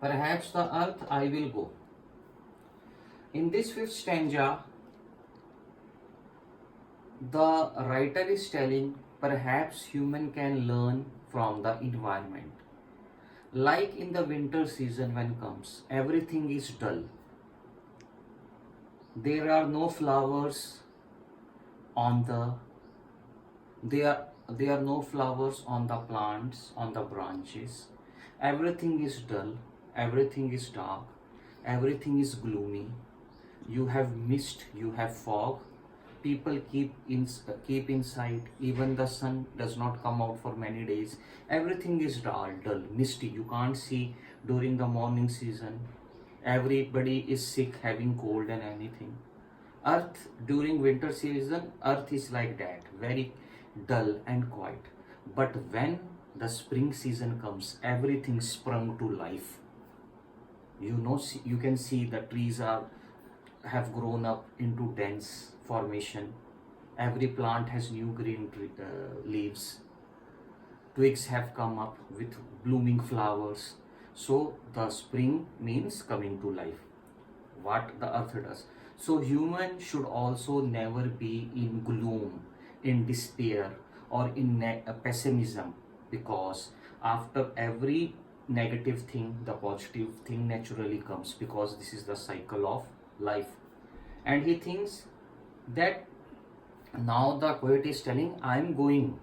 perhaps the earth I will go. In this fifth stanza, the writer is telling perhaps human can learn from the environment. Like in the winter season when comes, everything is dull. There are no flowers on the there are no flowers on the plants, on the branches. Everything is dull, everything is dark, everything is gloomy. You have mist, you have fog. People keep inside. Even the sun does not come out for many days. Everything is dull, misty. You can't see during the morning season. Everybody is sick, having cold and anything. Earth during winter season, earth is like that, very dull and quiet. But when the spring season comes, everything sprung to life. You can see the trees have grown up into dense formation. Every plant has new green leaves. Twigs have come up with blooming flowers. So the spring means coming to life, what the earth does. So human should also never be in gloom, in despair, or in pessimism, because after every negative thing, the positive thing naturally comes, because this is the cycle of life. And he thinks that now the poet is telling, I am going.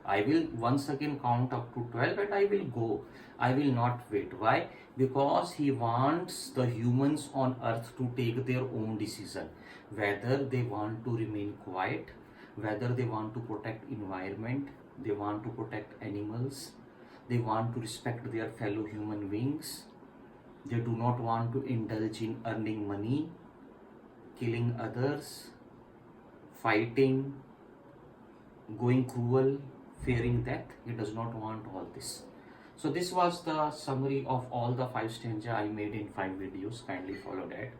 I will once again count up to 12, but I will go. I will not wait. Why? Because he wants the humans on earth to take their own decision, whether they want to remain quiet, whether they want to protect environment, they want to protect animals, they want to respect their fellow human beings. They do not want to indulge in earning money, killing others, fighting, going cruel, fearing death. He does not want all this. So this was the summary of all the 5 stanza I made in 5 videos. Kindly follow that.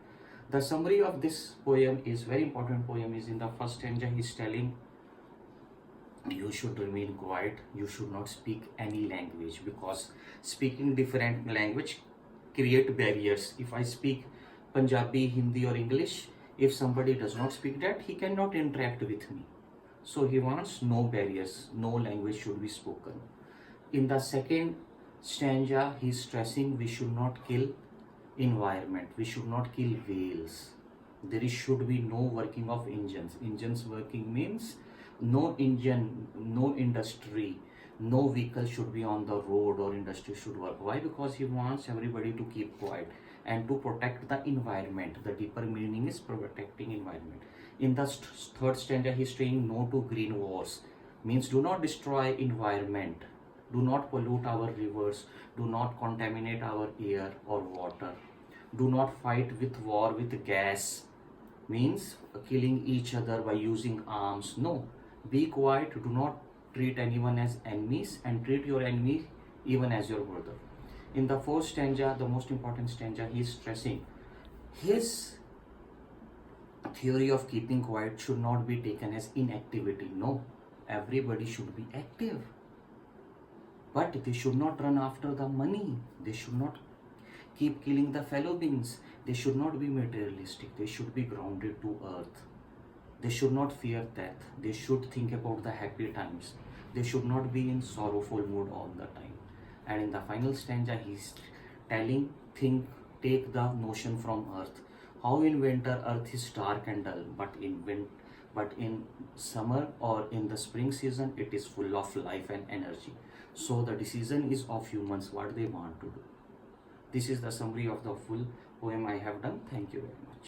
The summary of this poem is very important. Poem is in the first stanza. He's telling you should remain quiet. You should not speak any language, because speaking different language create barriers. If I speak Punjabi, Hindi or English, if somebody does not speak that, he cannot interact with me. So he wants no barriers, no language should be spoken. In the second stanza, he is stressing we should not kill environment, we should not kill whales. Should be no working of engines. Engines working means no engine, no industry, no vehicle should be on the road, or industry should work. Why? Because he wants everybody to keep quiet and to protect the environment. The deeper meaning is protecting environment. In the third stanza, he is saying no to green wars, means do not destroy environment, do not pollute our rivers, do not contaminate our air or water, do not fight with war with gas, means killing each other by using arms. No, be quiet, do not treat anyone as enemies, and treat your enemy even as your brother. In the fourth stanza, the most important stanza, he is stressing his theory of keeping quiet should not be taken as inactivity. No, everybody should be active, but they should not run after the money. They should not keep killing the fellow beings. They should not be materialistic. They should be grounded to earth. They should not fear death. They should think about the happy times. They should not be in sorrowful mood all the time. And in the final stanza, he is telling, take the notion from earth. How in winter earth is dark and dull, but in summer or in the spring season, it is full of life and energy. So the decision is of humans, what they want to do. This is the summary of the full poem I have done. Thank you very much.